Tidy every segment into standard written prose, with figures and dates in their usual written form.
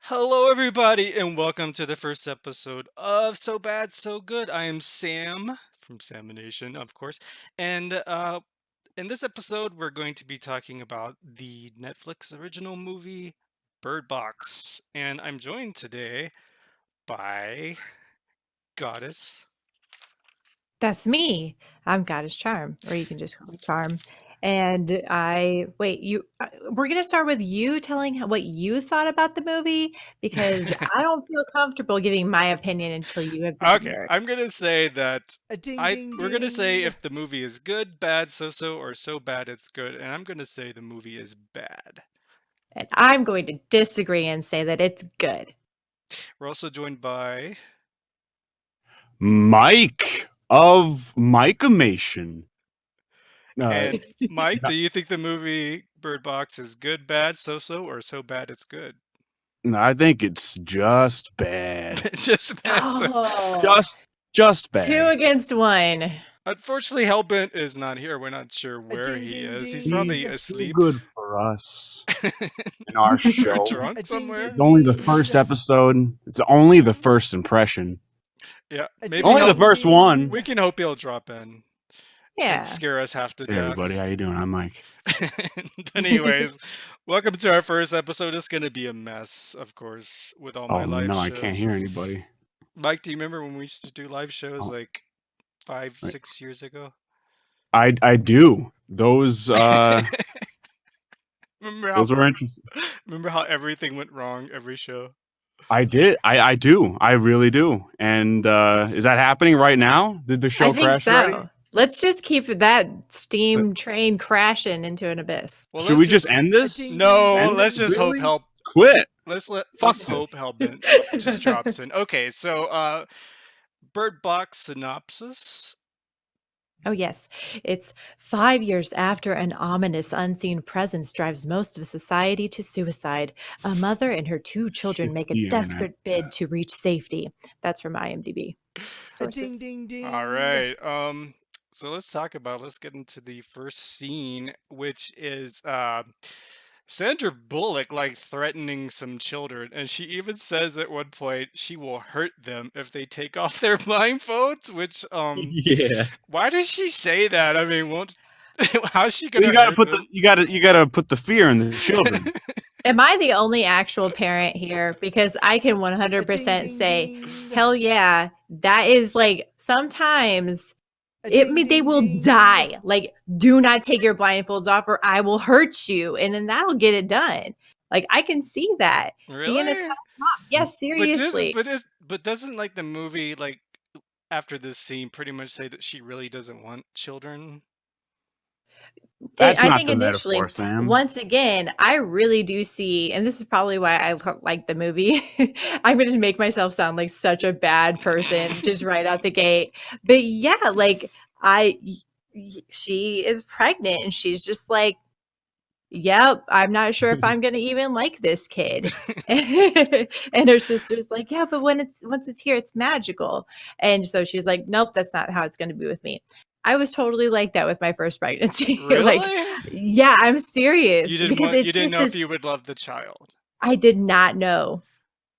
Hello, everybody, and welcome to the first episode of So Bad, So Good. I am Sam from Samination, of course, and in this episode, we're going to be talking about the Netflix original movie Bird Box, and I'm joined today by Goddess. That's me. I'm Goddess Charm, or you can just call me Charm. And we're going to start with you telling what you thought about the movie because I don't feel comfortable giving my opinion until you have given Okay, yours. I'm gonna say that A ding I ding we're gonna say ding. if the movie is good, bad, so-so, or so bad it's good, and I'm gonna say the movie is bad. And I'm going to disagree and say that it's good. We're also joined by Mike of Micamation. and Mike. no- Do you think the movie Bird Box is good, bad, so-so, or so bad it's good? I think it's just bad. Just bad. Oh, Just two bad. against one. Unfortunately, Hellbent is not here. We're not sure A where ding he ding is. He's ding. probably He's too asleep. good for us in our Or show. drunk A ding somewhere. It's ding only the ding. first episode. It's only the first impression. Yeah, A maybe Only ding the he'll. ding first ding. one. We can hope he'll drop in and Yeah. scare us half to Hey everybody, death. how you doing? I'm Mike. But anyways, welcome to our first episode. It's gonna be a mess, of course, with all my Oh live no, I can't shows. hear anybody. Mike, do you remember when we used to do live shows Oh, like five, wait. 6 years ago? I do. Those Remember how those were interesting. remember how everything went wrong every show? I did. I do. I really do. And is that happening right now? Did the I show think crash already? so. Let's just keep that steam train crashing into an abyss. Well, Should let's we just just end A this? ding no. ding End it? Let's ding. just hope Really? help. Quit. Let's Fuck hope this. Hellbent just drops in. Okay, so Bird Box synopsis. Oh, yes. It's 5 years after an ominous, unseen presence drives most of society to suicide. A mother and her two children Shit make a the internet. desperate bid to reach safety. That's from IMDb A ding sources. ding ding. All right. So let's get into the first scene, which is Sandra Bullock like threatening some children, and she even says at one point she will hurt them if they take off their blindfolds, which Yeah. why does she say that? I mean, won't how's she Well, gonna hurt them? you gotta put the fear in the children. Am I the only actual parent here? Because I can A ding 100% ding say, ding. hell yeah, that is like sometimes A it ding they ding will ding. die. Like, do not take your blindfolds off or I will hurt you. And then that'll get it done. Like, I can see that. Being a tough Really? mom. Yes, But does seriously. but doesn't like the movie like after this scene pretty much say that she really doesn't want children? That's I not think the initially, metaphor, Sam. once again, I really do see, and this is probably why I like the movie. I'm going to make myself sound like such a bad person just right out the gate. But yeah, like she is pregnant and she's just like, yep, I'm not sure if I'm going to even like this kid. And her sister's like, yeah, but once it's here, it's magical. And so she's like, nope, that's not how it's going to be with me. I was totally like that with my first pregnancy. Like, Really? yeah, I'm serious because You it's didn't just know if this. you would love the child. I did not know.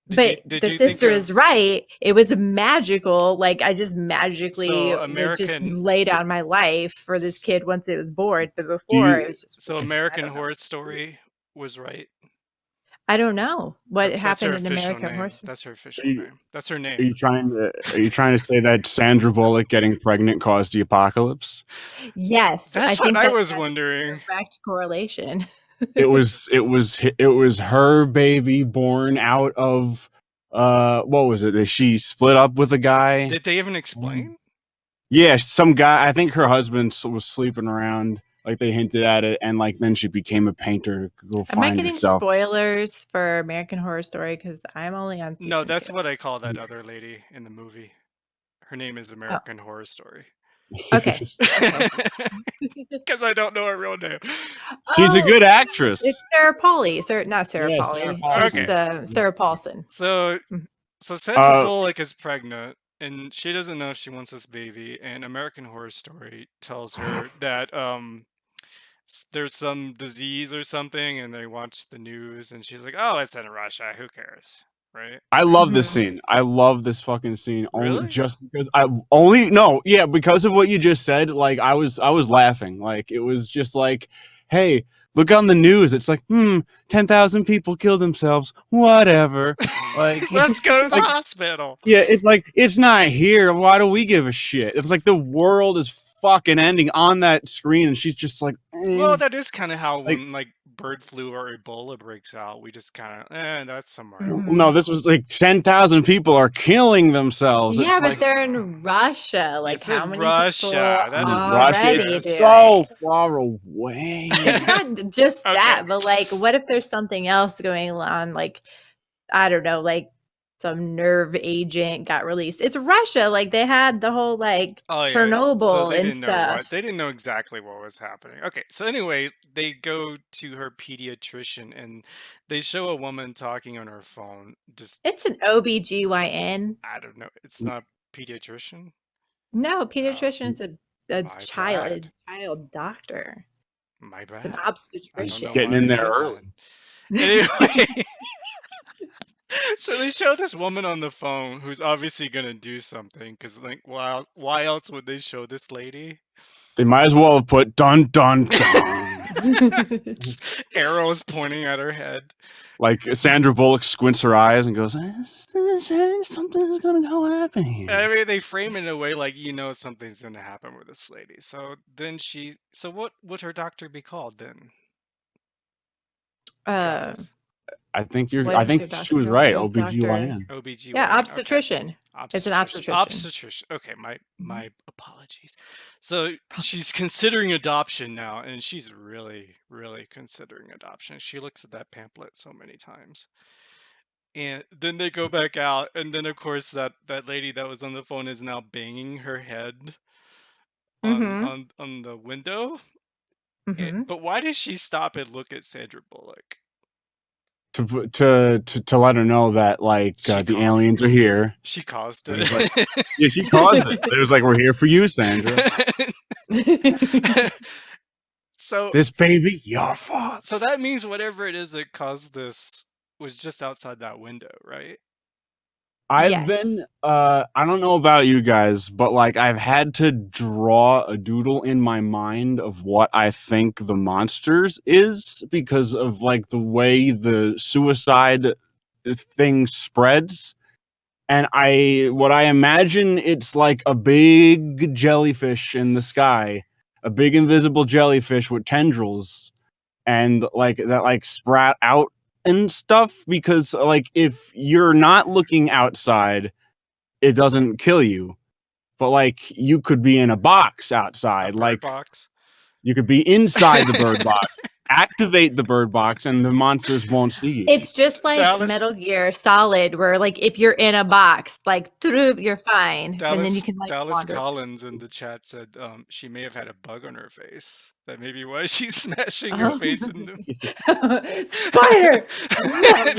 But Did the you think sister is of right. It was magical. Like I just magically so would just American lay down my life for this s- kid once it was born. But Do before it you was just so I American don't know. Horror Story was right? I don't know what That's her happened in official American name. Horse. That's her are official you name. That's her are name. you trying to say that Sandra Bullock getting pregnant caused the apocalypse? Yes, I That's what think I that was that's a wondering. direct correlation. It was her baby born out of what was it? That she split up with a guy. Did they even explain? Yeah, some guy. I think her husband was sleeping around. Like they hinted at it, and like then she became a painter to go Am I find getting herself. spoilers for American Horror Story? Because I'm only on No, season 2. that's what I call that other lady in the movie. Her name is Oh, American Horror Story. okay. Okay. Because I don't know her real name. She's a Oh, good it's actress. Sarah Polly. Not Sarah Yeah, Sarah Polly. It's Okay. Paulson. Sarah Paulson. So Mhm. Sandra Uh, Bullock is pregnant and she doesn't know if she wants this baby, and American Horror Story tells her that there's some disease or something, and they watch the news, and she's like, "Oh, it's in Russia. Who cares?" Right? I love this Mhm. scene. I love this fucking scene only Really? just because I only no, yeah, because of what you just said. Like I was laughing. Like it was just like, hey, look on the news. It's like, 10,000 people killed themselves. Whatever. Like, Let's go to the like hospital. yeah, it's like it's not here. Why do we give a shit? It's like the world is fucking ending on that screen, and she's just like, Well, that is kind of how like when like bird flu or Ebola breaks out, we just kind of, that's somewhere no, else. Mhm. this was like 10,000 people are killing themselves. Yeah, It's but like they're in Russia. Like, It's how in many people Russia. That is Russia is already do dangerous. so it? far away. It's not just Okay. that, but, like, what if there's something else going on? Like, I don't know, like, some nerve agent got released. It's Russia. Like, they had the whole, like, Oh yeah. So Chernobyl they and didn't know what. They stuff. didn't know exactly what was happening. Okay. So anyway, they go to her pediatrician and they show a woman talking on her phone. Just It's an OBGYN. I don't know. It's not pediatrician. No, Oh, pediatrician is a my child bad. a child doctor. My It's an bad. I don't know obstetrician. Getting why I in there said that. early. Anyway, so they show this woman on the phone who's obviously gonna do something because, like, why else would they show this lady? They might as well have put dun dun dun. Arrows pointing at her head. Like Sandra Bullock squints her eyes and goes, "Something's gonna go happen I here." mean, they frame it in a way like something's gonna happen with this lady. So then so what would her doctor be called then, Uh, guys? what I is think your she doctor was called? right. Who's doctor? OBGYN. Yeah, OBGYN. Okay. obstetrician. It's an Obstetrician. obstetrician. Obstetrician. Okay, my Mhm. my apologies. So she's considering adoption now, and she's really, really considering adoption. She looks at that pamphlet so many times. And then they go back out, and then of course that lady that was on the phone is now banging her head on Mhm. on the window. Mhm. But why did she stop and look at Sandra Bullock? To let her know that She the caused aliens are here. she caused It it. was like, yeah, she caused it. It was like, we're here for you, Sandra. so This baby, your so fault. that means whatever it is that caused this was just outside that window, right? I've been Yes. I don't know about you guys, but like I've had to draw a doodle in my mind of what I think the monsters is because of like the way the suicide thing spreads. And what I imagine it's like a big jellyfish in the sky, a big invisible jellyfish with tendrils and like that like sprout out and stuff because like if you're not looking outside it doesn't kill you. But like you could be in a box A outside, bird like box. you could be inside the bird box, activate the bird box, and the monsters won't see you. It's just like Dallas Metal Gear Solid where, like, if you're in a box, like, you're fine, and then you can, like, Dallas wander. Collins in the chat said she may have had a bug on her face. That may be why she's smashing her Oh. face into. Spider!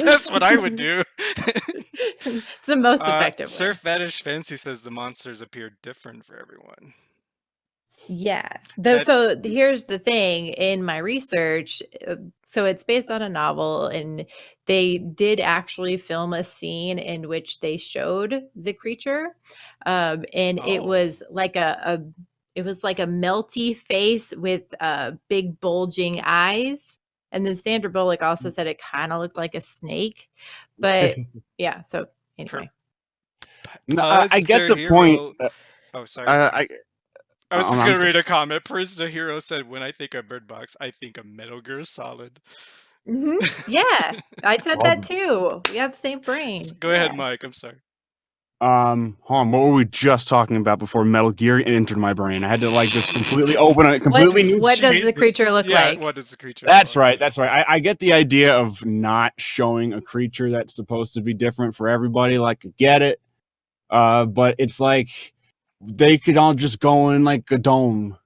That's what I would do. It's the most effective Surf way. Fetish Fancy says the monsters appear different for everyone. Yeah. That So here's the thing in my research. So it's based on a novel, and they did actually film a scene in which they showed the creature, and it oh was like it was like a melty face with big bulging eyes. And then Sandra Bullock also said it kind of looked like a snake, but yeah. So per anyway, No, I get Puster the point. Hero. Oh, sorry. I I was just I'm gonna read a comment. Puster Hero said, "When I think of Bird Box, I think of Metal Gear Solid." yeah, I said that well, too. We have the same brain. Go ahead, Yeah. Mike. I'm sorry. hold on, what were we just talking about before Metal Gear entered my brain? I had to like just completely open a completely new What does sheet. the creature look Yeah, like? what does the creature look That's like? right. That's right. I get the idea of not showing a creature that's supposed to be different for everybody. Like, I get it. But it's like they could all just go in like a dome.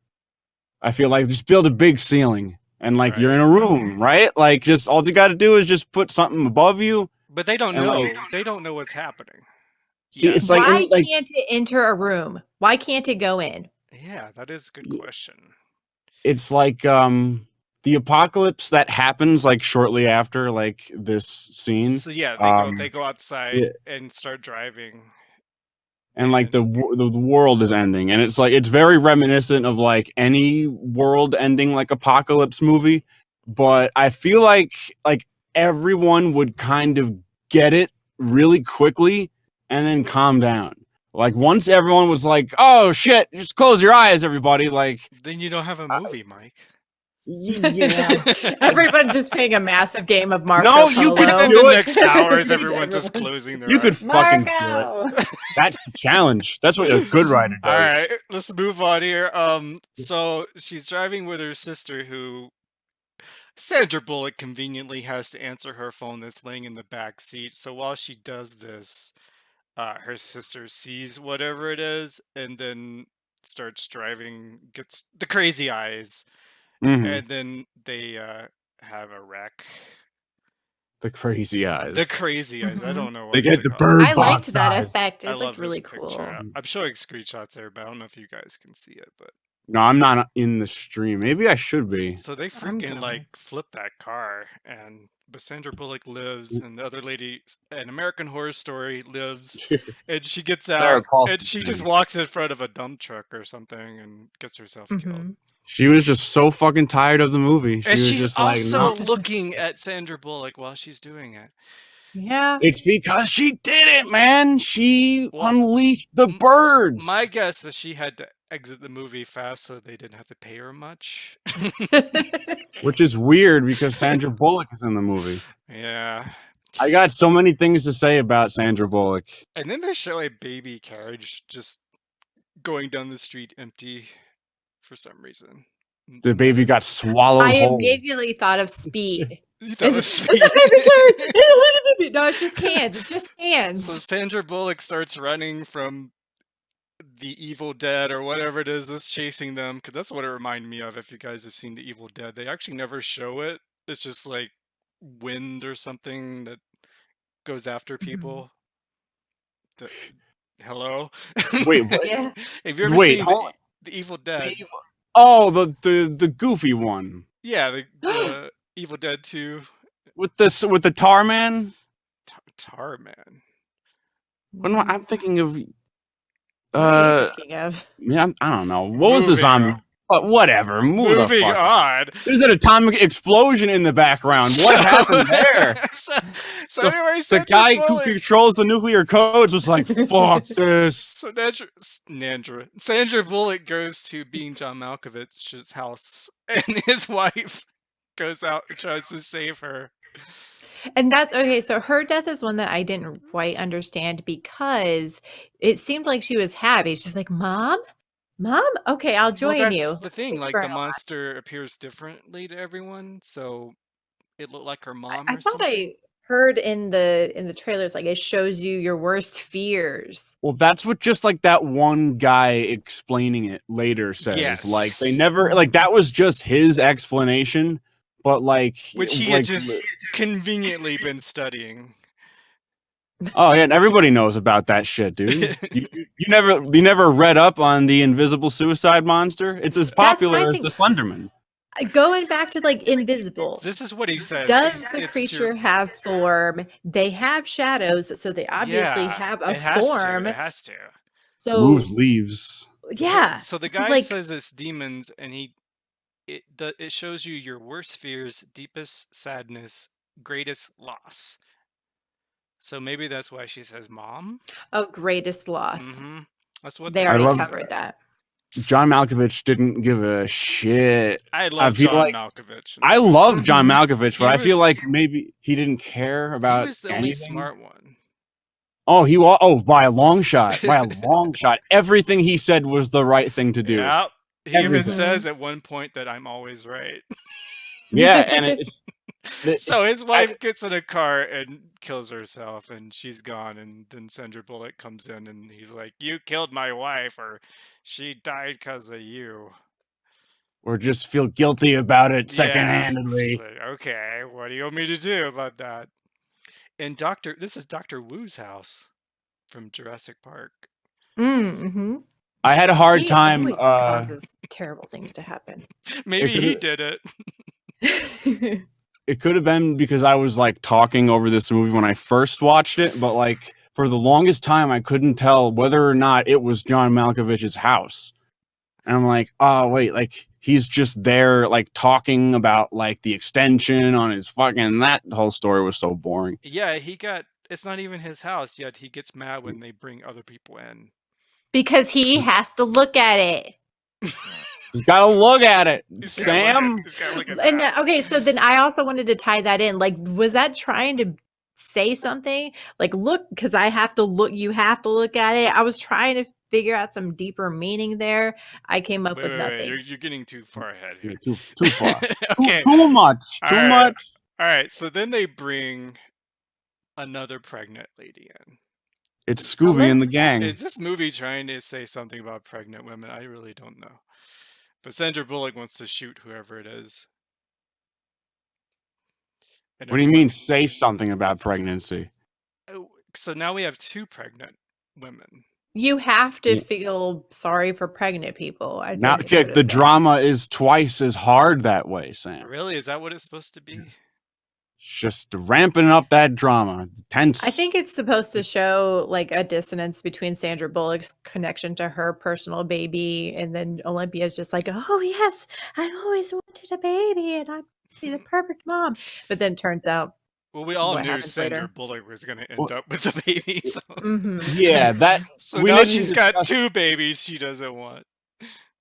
I feel like just build a big ceiling and like you're Right? in a room, right? Like just all you got to do is just put something above you But they don't and like know. They don't know what's happening see. yet. It's like Why and like can't it enter a room? Why can't it go in? Yeah, that is a good question. it's like the apocalypse that happens like shortly after like this scene. So yeah, they Um, go outside yeah, and start driving, and like and the world is ending, and it's like it's very reminiscent of like any world ending like apocalypse movie, but I feel like everyone would kind of get it really quickly and then calm down. Like once everyone was like, "Oh shit, just close your eyes, everybody!" Like, then you don't have a movie, Mike. yeah, Everyone's just playing a massive game of Marco no, you Polo. could And then the do it. next hours, everyone's just Everyone. closing their You could eyes. fucking do it. Marco. That's the challenge. That's what a good writer All does. right, let's move on here. So she's driving with her sister, who Sandra Bullock conveniently has to answer her phone that's laying in the back seat. So while she does this, her sister sees whatever it is and then starts driving, gets the crazy eyes, Hmm. and then they have a wreck. The crazy The eyes. crazy eyes. I Mhm. don't know They what get they the call it. I bird liked box that eyes. effect. I It looked love this really picture. cool. I'm showing screenshots there, but I don't know if you guys can see it. But No, I'm not in the stream. Maybe I should be. so they I'm freaking like coming. flip that car, and but Sandra Bullock lives, and the other lady, an American Horror Story, lives, and she gets Sarah out, and Paulson she just thing. walks in front of a dump truck or something, and gets herself killed. Mhm. She was just so fucking tired of the movie. And She was she's just like, no. also looking at Sandra Bullock while she's doing it. Yeah. It's because she did it, man. She Well, unleashed the m- my birds. guess is she had to exit the movie fast so they didn't have to pay her much. Which is weird because Sandra Bullock is in the movie. Yeah. I got so many things to say about Sandra Bullock. And then they show a baby carriage just going down the street empty for some reason. The baby got swallowed I whole. immediately thought of Speed. That It's was it's a sweet. baby carriage. It's a little baby. No, it's just hands. It's just So hands. Sandra Bullock starts running from the Evil Dead or whatever it is that's chasing them, because that's what it reminded me of. If you guys have seen the Evil Dead, they actually never show it. It's just like wind or something that goes after Mhm. people. The- Hello? Wait, what? Yeah. Have you ever Wait, seen hold the Evil Dead? Oh, the goofy one Yeah, the Evil Dead 2 with the tar man. Tar Man. What am I'm thinking of. What are you Uh, thinking of? yeah, I don't know. What was the Moving zombie? on. But whatever. Move the Moving fuck. on. There's an atomic explosion in the background. What happened there? so, so The, anyway, the Sandra guy who Bullock. controls the nuclear codes was like, "Fuck this." So Sandra Bullock goes to Being John Malkovich's house, and his wife goes out and tries to save her. And that's okay. So her death is one that I didn't quite understand because it seemed like she was happy. She's like, "Mom, mom, okay, I'll Well, join that's you." the thing. Thanks Like for the how long. monster appears differently to everyone, so it looked like her mom I or thought something. I heard in the trailers like it shows you your worst fears. Well, that's what just like that one guy explaining it later says. Like they Yes, never like that was just his explanation, but which he had just conveniently been studying. oh yeah, everybody knows about that shit, dude. You never read up on the invisible suicide monster? It's as That's my popular as thing. the Slenderman. Going back to like Invisible, This is what he says. does the It's your creature have form? They have shadows, so they obviously yeah. have a It has to. form. It has to. Moves So leaves. yeah. So the So guy like says it's demons, and it shows you your worst fears, deepest sadness, greatest loss. So maybe that's why she says mom. of greatest loss. Mm-hmm. That's what They the I already guy love covered says. that. John Malkovich didn't give a shit. I I love feel John like Malkovich. I love John Mhm. Malkovich, but He I feel like was maybe he didn't care he about was the only anything. smart one. Oh, by a long shot. By a long shot. Everything he said was the right thing to do. Yeah. He even Everything. says at one point that I'm always right. Yeah, and it's So his I, wife gets in a car and kills herself, and she's gone. And then Sandra Bullock comes in, and he's like, "You killed my wife, or she died because of you." or just feel guilty about it Yeah. secondhandedly. So, okay, what do you want me to do about that? And this is Dr. Wu's house from Jurassic Park. Mm-hmm. I had a hard He time. always causes terrible things to happen. Maybe he did it. It could have been because I was like talking over this movie when I first watched it, but like for the longest time I couldn't tell whether or not it was John Malkovich's house. And I'm like, oh wait, like he's just there like talking about like the extension on his fucking, that whole story was so boring. Yeah, it's not even his house yet. He gets mad when they bring other people in. Because he has to look at it. He's gotta look at it, He's Sam. gotta look at And that. okay, so then I also wanted to tie that in. Like, was that trying to say something? Like, look, because I have to look, you have to look at it. I was trying to figure out some deeper meaning there. I came up with nothing. You're getting too far ahead here. Too far. Okay. Too much. All Too right. much. All right. So then they bring another pregnant lady in. It's Scooby and the Is gang. this movie trying to say something about pregnant women? I really don't know. But Sandra Bullock wants to shoot whoever it is. And What do you mean say something about pregnancy? So now we have 2 pregnant women. You have to feel sorry for pregnant people. I Now think is what the it's saying. drama is twice as hard that way, Sam. Really? Is that what it's supposed to be? Just ramping up that drama. Tense. I think it's supposed to show like a dissonance between Sandra Bullock's connection to her personal baby, and then Olympia's just like, oh yes, I always wanted a baby and I'm the perfect mom. But then turns out, well, we all what knew happens Sandra later. Bullock was going to end up with a baby. So. Yeah, that. So we now didn't she's got discuss- 2 babies she doesn't want.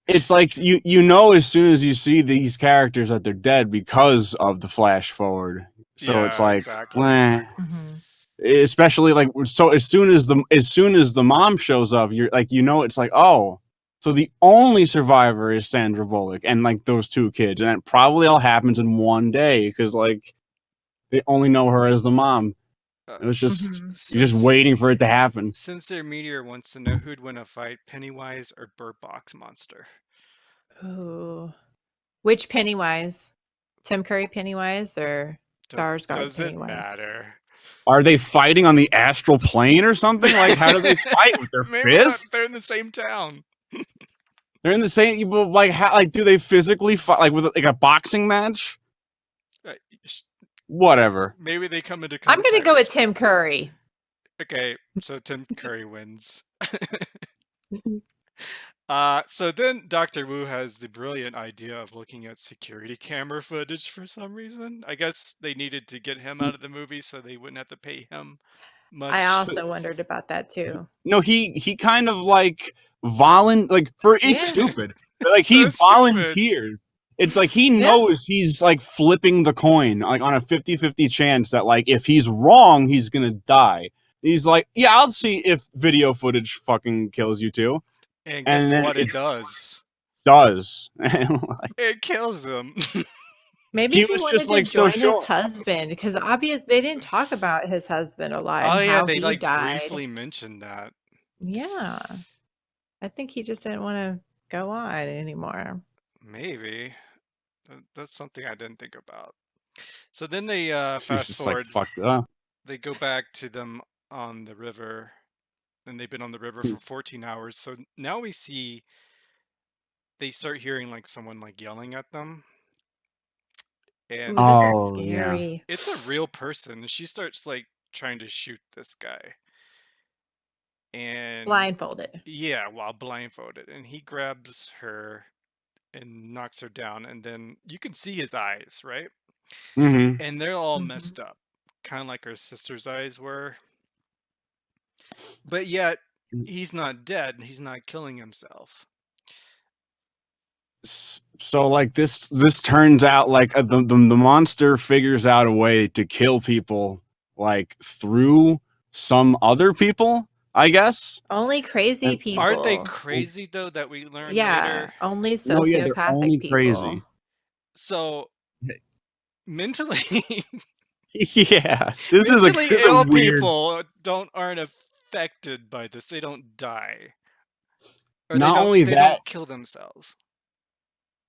It's like you know as soon as you see these characters that they're dead because of the flash forward. So Yeah, it's like, exactly. especially like, so as soon as the mom shows up, you're like, it's like, oh, so the only survivor is Sandra Bullock and like those 2 kids, and that probably all happens in one day because like they only know her as the mom. It was just you're just waiting for it to happen. Sincere Meteor wants to know who'd win a fight, Pennywise or Bird Box Monster. Oh, which Pennywise? Tim Curry Pennywise or Skarsgård Pennywise? Doesn't matter. Are they fighting on the astral plane or something? Like, how do they fight with their fists? They're in the same town. They're in the same. Like, how? Like, do they physically fight? Like with like a boxing match? Whatever. Maybe they come into. I'm gonna go with Tim Curry. Okay, so Tim Curry wins. So then Dr. Wu has the brilliant idea of looking at security camera footage for some reason. I guess they needed to get him out of the movie so they wouldn't have to pay him much. I also wondered about that too. No, he kind of like it's stupid. But, like, he volunteers. It's like he knows he's like flipping the coin like on a 50-50 chance that like if he's wrong, he's gonna die. He's like, yeah, I'll see if video footage fucking kills you too. And guess what? It does. It kills him. Maybe he was wanted just like to join his husband because obviously they didn't talk about his husband a lot. Oh and yeah, how they he like died. briefly mentioned that. Yeah, I think he just didn't want to go on anymore. Maybe that's something I didn't think about. So then they fast forward. Like, fucked up. They go back to them on the river, and they've been on the river for 14 hours. So now we see they start hearing like someone like yelling at them. And this is scary. Yeah. It's a real person. She starts like trying to shoot this guy. And blindfolded. Yeah, while blindfolded. And he grabs her and knocks her down. And then you can see his eyes, right? Mm-hmm. And they're all messed up. Kind of like her sister's eyes were. But yet, he's not dead. He's not killing himself. So like this turns out like the monster figures out a way to kill people like through some other people, I guess. Only crazy people. Aren't they crazy though that we learn later? Only sociopathic people. Crazy. So mentally yeah, this mentally is ill weird... people aren't affected by this. They don't die. Or they don't kill themselves.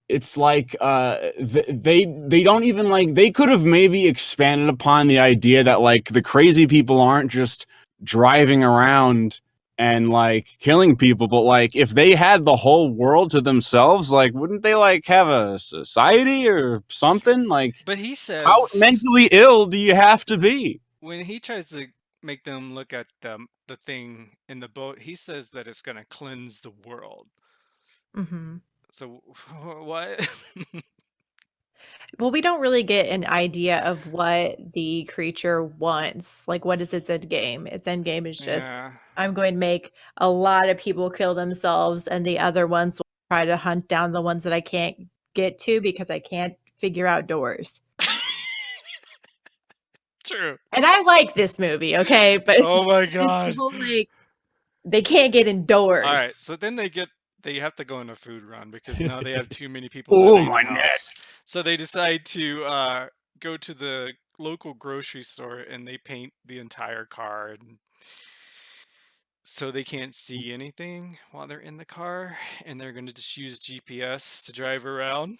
It's like they don't even like, they could have maybe expanded upon the idea that like the crazy people aren't just driving around and like killing people. But like, if they had the whole world to themselves, like, wouldn't they like have a society or something? Like, But he how says mentally ill do you have to be? when he tries to make them look at the thing in the boat, he says that it's gonna cleanse the world. Mhm. So what? Well, we don't really get an idea of what the creature wants. Like, what is its end game? Its end game is just, Yeah. I'm going to make a lot of people kill themselves, and the other ones will try to hunt down the ones that I can't get to because I can't figure out doors. True. And I like this movie, okay? But Oh my it's the god. whole like, they can't get All right, indoors. so then they have to go on a food run because now they have too many people Oh living in the my neck! house. So they decide to go to the local grocery store and they paint the entire car and so they can't see anything while they're in the car and they're going to just use GPS to drive around.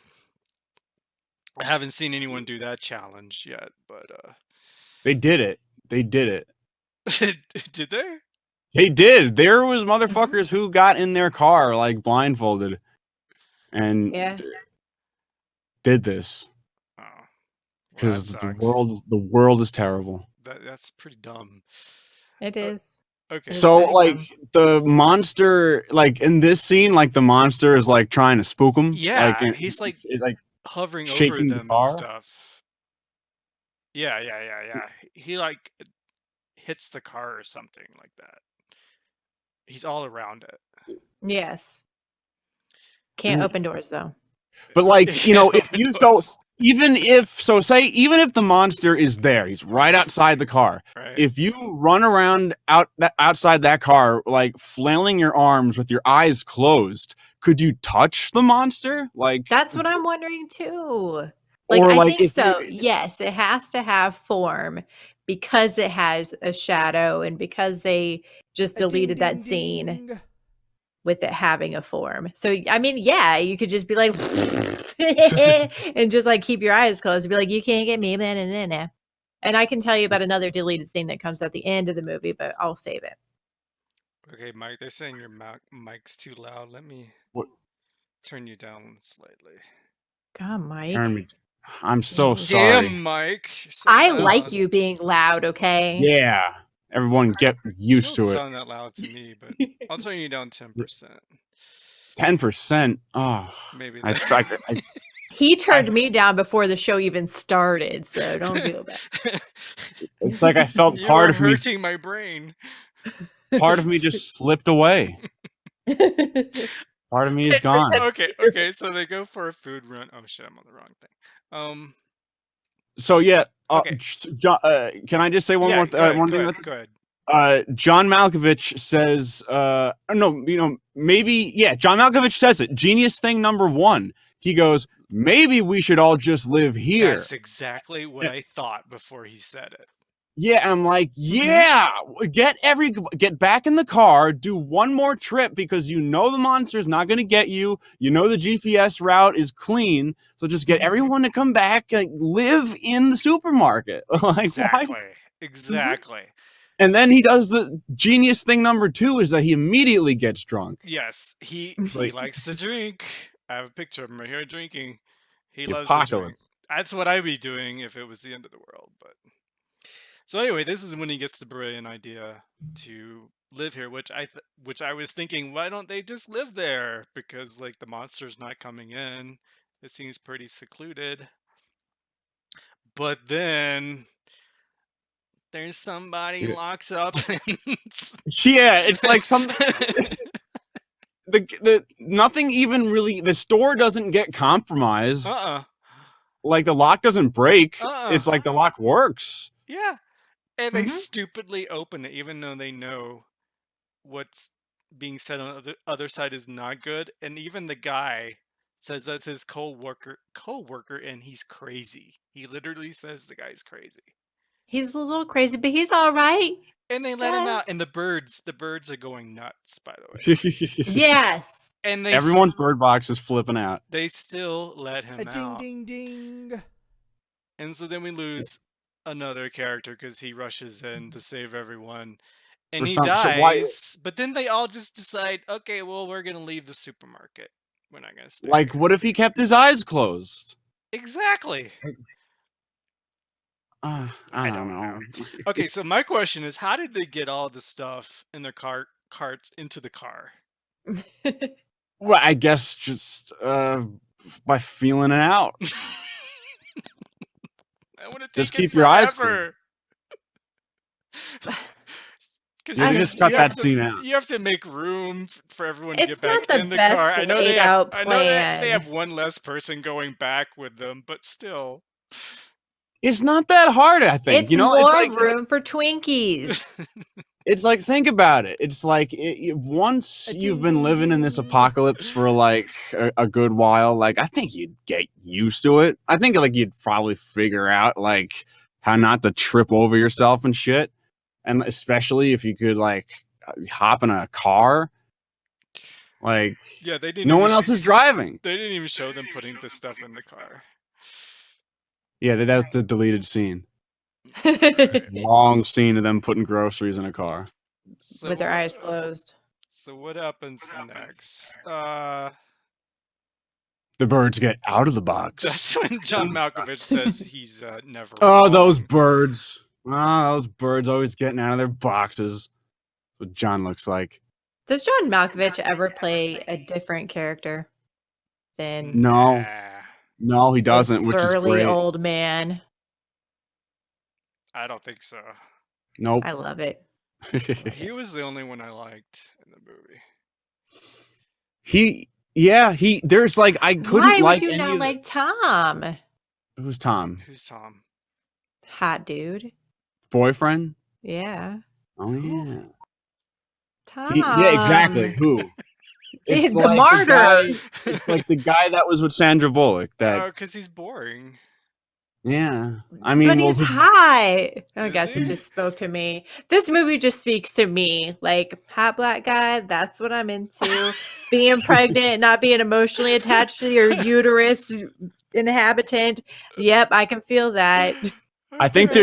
I haven't seen anyone do that challenge yet, but They did it. They did it. did they? They did. There was Mhm. motherfuckers who got in their car like blindfolded and Yeah, Oh, did this well that because sucks. the world is terrible. That's pretty dumb. it Uh, is. It okay. is So very like dumb. the monster, like in this scene, like the monster is like trying to spook him, like Yeah, and he's like it's like hovering over shaking the them and car. stuff. Yeah, yeah, yeah, yeah. He like hits the car or something like that. He's all around it. Yes. Can't And, open doors though. but It like can't if open you doors. even if the monster is there, he's right outside the car. Right? If you run around outside that car, like flailing your arms with your eyes closed, could you touch the monster? Like, That's what I'm wondering too. Like, or I like think if you so. Yes, it has to have form because it has a shadow and because they just A ding deleted that ding scene ding. with it having a form. So, I mean, yeah, you could just be like, and just like keep your eyes closed and be like, you can't get me. Blah, blah, blah, blah. And I can tell you about another deleted scene that comes at the end of the movie, but I'll save it. Okay, Mike, they're saying your mic's too loud. Let me what, turn you down slightly. God, turn Mike. me. I'm so Jeez. sorry. Damn, Mike, you're so I like loud. you being loud, okay? Yeah, everyone get You used don't to it. sound that loud to me, but I'll turn you down 10%. 10%. Oh, Maybe I, that. He I, turned me down before the show even started, so don't feel bad. it's like I felt You are hurting my brain. part of me just slipped away. 10% Part of me is gone. Okay, okay, so they go for a food run. Oh shit, I'm on the wrong thing. So yeah, Okay. John, can I just say one Yeah, more go ahead, one go thing ahead, about this? go ahead. John Malkovich says, no, maybe, yeah, John Malkovich says it. Genius thing number one. He goes, maybe we should all just live here. That's exactly what I thought before he said it. Yeah, and I'm like, Mhm. yeah, get back in the car, do one more trip because you know the monster's not going to get you. You know the GPS route is clean, so just get Mhm. everyone to come back and live in the supermarket. Like, why? Exactly. Exactly. And then he does the genius thing number two is that he immediately gets drunk. Yes, he Like likes to drink. I have a picture of him right here drinking. He the loves to drink. apocalypse. That's what I'd be doing if it was the end of the world, but so anyway, this is when he gets the brilliant idea to live here, which I was thinking, why don't they just live there? Because like the monster's not coming in. It seems pretty secluded. But then there's somebody Yeah, locks up and yeah, it's like something. The nothing even really. The store doesn't get compromised. uh-uh. Like the lock doesn't break. Uh-uh. It's like the lock works. Yeah. And they Mhm. stupidly open it even though they know what's being said on the other side is not good. And even the guy says that's his co-worker and he's crazy. He literally says the guy's crazy. He's a little crazy, but he's all right. And they let him Yeah. out and the birds are going nuts, by the way. Yes. And Everyone's bird box is flipping out. they still let A him ding out. ding ding. And so then we lose another character because he rushes in to save everyone. and he why, dies. But then they all just decide, okay, well, we're gonna leave the supermarket. We're not gonna stay like, here. what if he kept his eyes closed? Exactly. I I don't don't know. know. Okay, so my question is, how did they get all the stuff in their carts into the car? Well, I guess just by feeling it out. That would have Just taken keep your eyes closed. forever. Because Yeah, they I just cut mean, that scene out. you have to make room for everyone to get it's back not the in the car. best laid out I know that they plan. have one less person going back with them, but still. It's not that hard, I think. It's It's more like room for Twinkies. think about it. It's like once you've been living in this apocalypse for like a good while, like I think you'd get used to it. I think like you'd probably figure out like how not to trip over yourself and shit. And especially if you could like hop in a car, like Yeah, they didn't no even one else is driving. they didn't even show them putting the stuff in the car. Yeah, that was the deleted scene. Right. Long scene of them putting groceries in a car. With their eyes closed. So what happens next? The birds get out of the box. That's when John Malkovich says he's never Oh, wrong. those birds. Oh, those birds always getting out of their boxes. That's what John looks like. Does John Malkovich ever play a different character than No. Nah, No, he the doesn't, which is surly great. old man? I don't think so. Nope. I love it. He was the only one I liked in the movie. There's like, I couldn't Why would like you any not of the, like Tom? who's Tom? Who's Tom? Hot dude. Boyfriend? Yeah. Oh, yeah. Tom. Yeah, exactly. Who? It's The like martyr. it's like the guy that was with Sandra Bullock. That, Oh, because he's boring. yeah. I But mean, he's hot. I Is guess it he? just spoke to me. This movie just speaks to me. Like, hot black guy, that's what I'm into. Being pregnant, not being emotionally attached to your uterus inhabitant. Yep, I can feel that. I think Okay.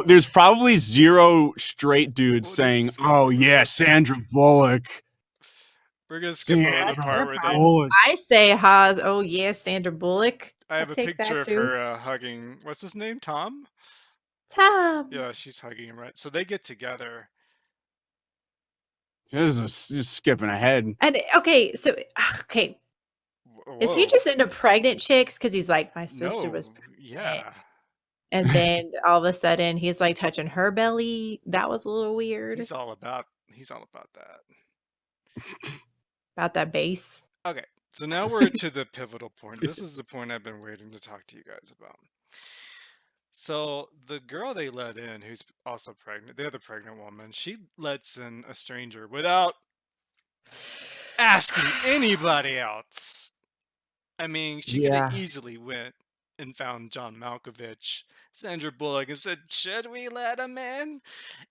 there's probably zero straight dudes We'll saying, just skip "Oh over yeah, this. Sandra Bullock." We're gonna skip over the part where they. Bullock. I say, oh yeah, Sandra Bullock. I I'll have a take picture that of too. her hugging. What's his name? Tom. Tom. Yeah, she's hugging him, right? So they get together. This is just skipping ahead. And okay, so okay, is he Whoa. just into pregnant chicks? Because he's like, my sister was No. pregnant. Yeah. And then all of a sudden he's like touching her belly. That was a little weird He's all about that. about that bass. Okay. So now we're to the pivotal point. This is the point I've been waiting to talk to you guys about. So the girl they let in, who's also pregnant, the other pregnant woman, she lets in a stranger without asking anybody else. I mean, she could have Yeah. easily went and found John Malkovich, Sandra Bullock, and said, "Should we let him in?"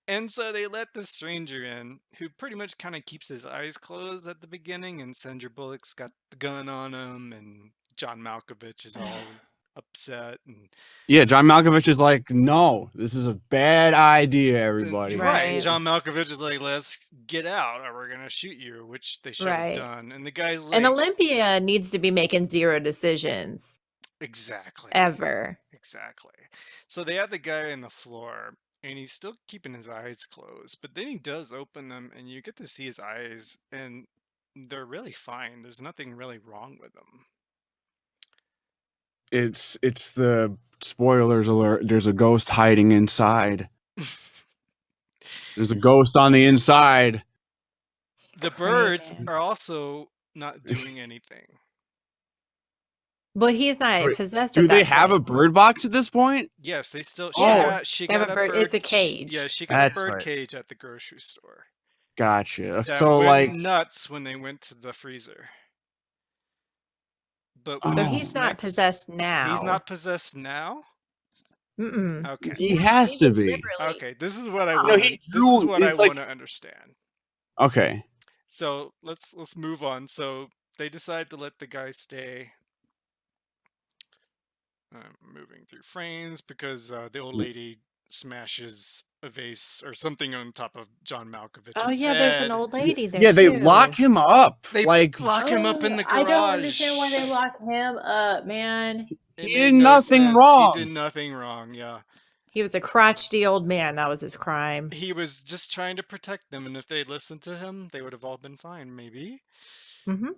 And so they let the stranger in, who pretty much kind of keeps his eyes closed at the beginning, and Sandra Bullock's got the gun on him, and John Malkovich is all upset, and Yeah, John Malkovich is like, "No, this is a bad idea, then everybody." right, Right. John Malkovich is like, "Let's get out, or we're gonna shoot you," which they should have Right. done. And the guy's And like, Olympia needs to be making zero decisions "Exactly, ever. exactly." So they have the guy on the floor, and he's still keeping his eyes closed, but then he does open them, and you get to see his eyes, and they're really fine. There's nothing really wrong with them. It's the spoilers alert. There's a ghost hiding inside. There's a ghost on the inside. The birds Man. are also not doing anything. Well, he's not Wait, possessed Do at they that have a point. bird box at this point? Yes, they still. Yeah, She they have got a a bird. bird. It's a cage. Yeah, she got a That's bird right. cage at the grocery store. Gotcha. That So went like, nuts when they went to the freezer. But So when oh, he's not possessed now. He's not possessed now. Mm-mm. Okay. he has to be. Deliberately. Okay. This is what I No, want. he This is drew. what I It's like, want to understand. okay. So let's move on. So they decide to let the guy stay. I'm moving through frames because the old lady smashes a vase or something on top of John Oh Malkovich's yeah, there's an head. old lady there Yeah, they too. lock him up. They Like lock him up in the I don't understand why they garage. lock him up, man. It he made did no nothing sense. He did wrong. nothing wrong. Yeah. He was a crotchety old man. That was his crime. He was just trying to protect them, and if they'd listened to him, they would have all been fine, maybe. Hmm.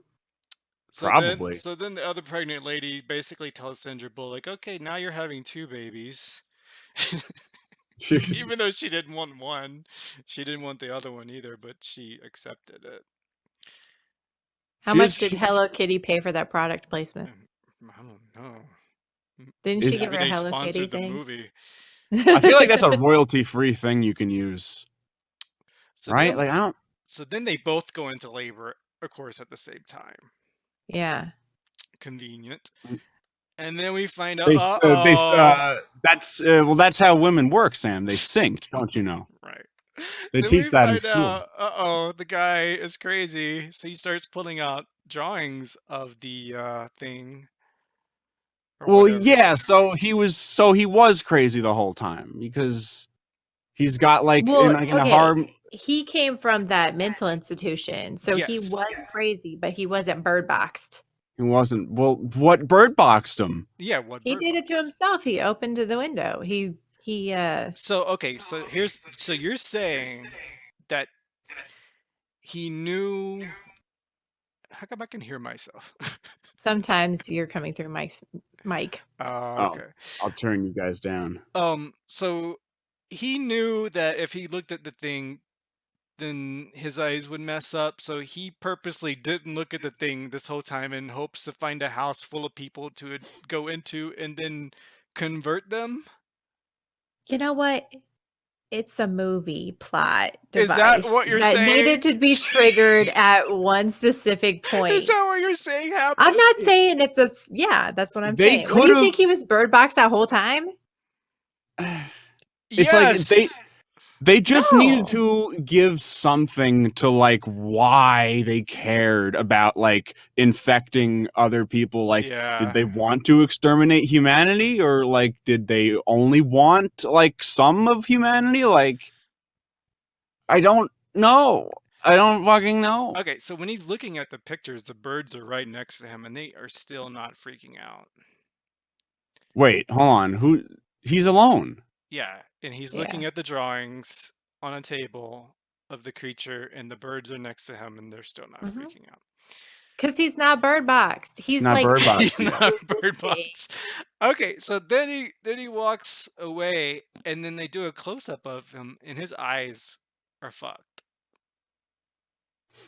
Probably. So then the other pregnant lady basically tells Sandra Bullock, "Okay, now you're having 2 babies." Even though she didn't want one, she didn't want the other one either, but she accepted it. How much did Hello Kitty pay for that product placement? I don't know. Didn't she give Maybe her a they Hello Kitty sponsored the thing? movie. I feel like that's a royalty-free thing you can use, So right? then, Like I don't. so then they both go into labor, of course, at the same time. Yeah. Convenient. And then we find out, They, uh-oh. that's how women work, Sam. They synced, don't you know? Right. They Then we teach that in find school. out, uh-oh, the guy is crazy. So he starts pulling out drawings of the thing or Well, whatever it yeah. is. So he was crazy the whole time because he's got like Well, in a okay. hard. He came from that mental institution, so he Yes. was crazy, but he wasn't bird boxed. He wasn't. Well, what bird boxed him? Yeah, what He bird did it to box? himself. He opened the window. He So okay, so you're saying that he knew. How come I can hear myself? sometimes you're coming through Mike's mic. Oh, Oh, okay. I'll turn you guys down. So he knew that if he looked at the thing, then his eyes would mess up. So he purposely didn't look at the thing this whole time in hopes to find a house full of people to go into and then convert them. You know what? It's a movie plot Is that device what you're that saying? needed to be triggered at one specific Is point. that what you're saying I'm happened? not saying it's a yeah, that's what I'm They saying. What do could you think have. he was bird box that whole time? It's like Yes. they just needed No. to give something to like why they cared about like infecting other people. Like, did Yeah. they want to exterminate humanity, or like did they only want like some of humanity? Like, I don't know. I don't fucking know. Okay, so when he's looking at the pictures, the birds are right next to him and they are still not freaking out. Wait, hold on. Who? He's alone. Yeah, and he's Yeah. looking at the drawings on a table of the creature and the birds are next to him and they're still not Mhm. freaking out. Cuz he's not bird boxed. He's He's not like bird boxed He's yet. not bird box. Okay, so then he walks away and then they do a close up of him and his eyes are fucked.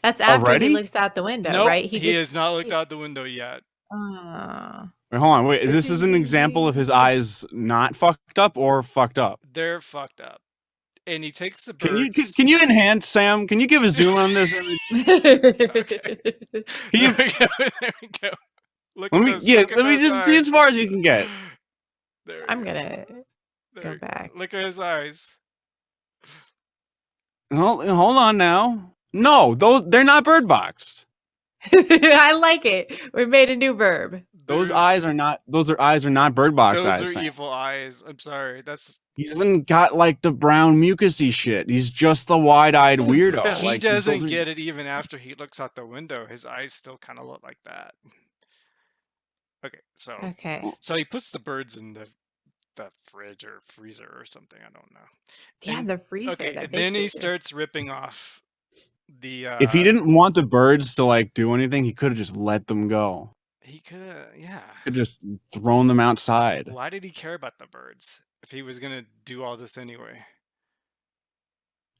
That's after he Already? looks out the window, Nope, right? he has not looked out the window yet. Uh, Wait, hold on. Wait, is this an example of his eyes not fucked up or fucked up? They're fucked up. And he takes the Can birds. you enhance, Sam? Can you give a zoom on this image? Okay. Can you, There we go. Look at those. Look at let me those just see as eyes. far as you can get. There we I'm go. gonna There go we go. back. Look at his eyes. Hold on now. No, they're not bird boxed. I like it. We made a new verb. Those eyes are not bird box Those eyes, are Sam. evil eyes. I'm sorry. That's He hasn't got like the brown mucusy shit. He's just a wide-eyed weirdo. he Like doesn't get it even after he looks out the window. His eyes still kind of look like that. Okay, Okay. so he puts the birds in the fridge or freezer or something. I don't know. Yeah, And the freezer, okay, that and big then he freezer. starts ripping off the If he didn't want the birds to like do anything, he could have just let them go. he could have, yeah. Could have just thrown them outside. Why did he care about the birds if he was gonna do all this anyway?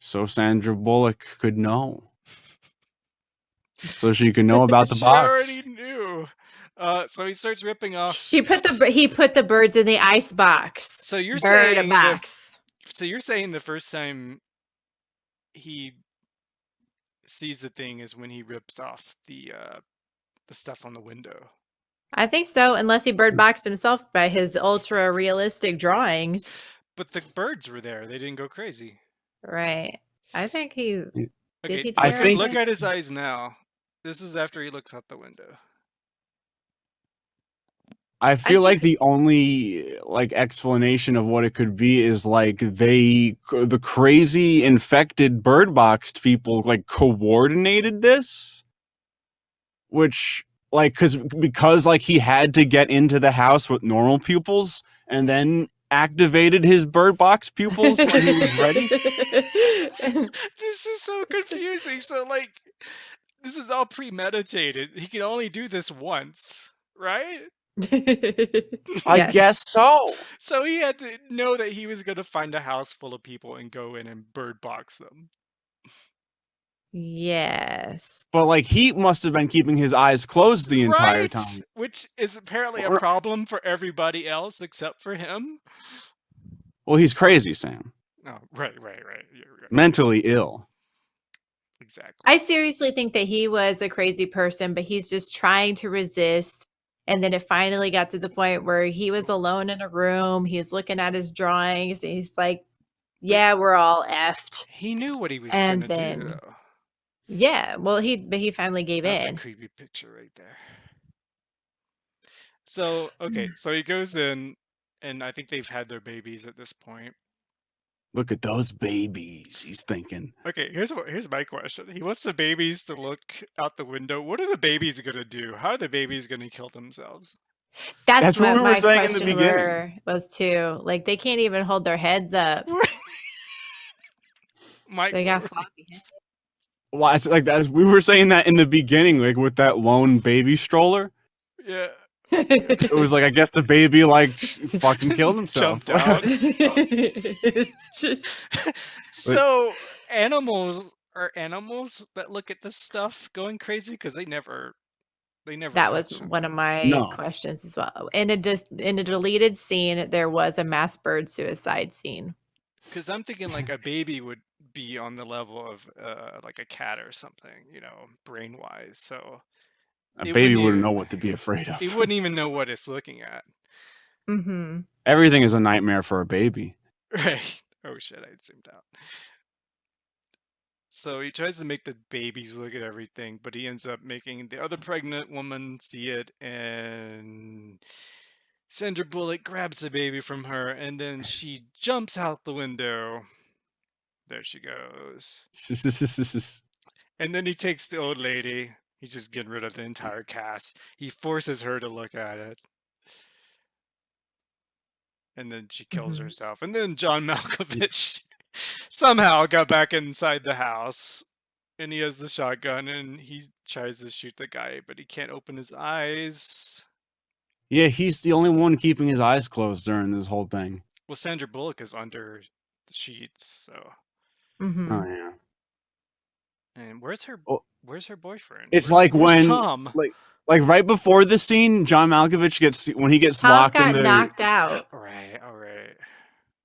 So Sandra Bullock could know. So she could know about the She box. already knew. So he starts ripping off. He put the birds in the ice box. So you're Bird saying box. so you're saying the first time he sees the thing is when he rips off the stuff on the window. I think so, unless he bird boxed himself by his ultra realistic drawings. But the birds were there. They didn't go crazy. Right. I think he did Okay, he I tear think- look at his eyes now. This is after he looks out the window. I I feel like think the only like explanation of what it could be is like the crazy infected bird boxed people like coordinated this, which like because like he had to get into the house with normal pupils and then activated his bird box pupils when he was ready. This is so confusing. So, like, this is all premeditated. He can only do this once, right? I Yes. guess so. So he had to know that he was going to find a house full of people and go in and bird box them. Yes. But like he must have been keeping his eyes closed the entire Right? time. Which is apparently a problem for everybody else except for him. Well, he's crazy, Sam. Oh, right. You're right. Mentally ill. Exactly. I seriously think that he was a crazy person, but he's just trying to resist. And then it finally got to the point where he was alone in a room. He's looking at his drawings. And he's like, But yeah, we're all effed. he knew what he was going And to do, then, though. yeah, well, he finally gave That's a in. creepy picture right there. So, okay, so he goes in, and I think they've had their babies at this point. Look at those babies, he's thinking. Okay, here's my question. He wants the babies to look out the window. What are the babies gonna do? How are the babies gonna kill themselves? That's That's what what we were my saying in the question beginning. was too. Like, they can't even hold their heads up. Mike, They what got were floppy heads. Why it's like that? We were saying that in the beginning, like with that lone baby stroller. yeah, It was like I guess the baby like fucking killed himself. jumped out. Just- So animals that look at this stuff going crazy because they never That was touch them. one of my No, questions as well. In a deleted scene, there was a mass bird suicide scene. Because I'm thinking like a baby would be on the level of like a cat or something, brain wise. So a it baby wouldn't wouldn't even know what to be afraid it of. wouldn't even know what it's looking at. Mm-hmm. Everything is a nightmare for a baby. Right. Oh shit, I zoomed out. So he tries to make the babies look at everything, but he ends up making the other pregnant woman see it, and Sandra Bullock grabs the baby from her, and then she jumps out the window. There she goes. And then he takes the old lady. He's just getting rid of the entire cast. He forces her to look at it. And then she kills Mm-hmm. herself. And then John Malkovich somehow got back inside the house. And he has the shotgun and he tries to shoot the guy, but he can't open his eyes. Yeah, he's the only one keeping his eyes closed during this whole thing. Well, Sandra Bullock is under the sheets, so. Mm-hmm. Oh yeah. And Well, where's her boyfriend? it's like Where's when Tom? like right before the scene, John Malkovich gets Tom locked in got the knocked out. All right.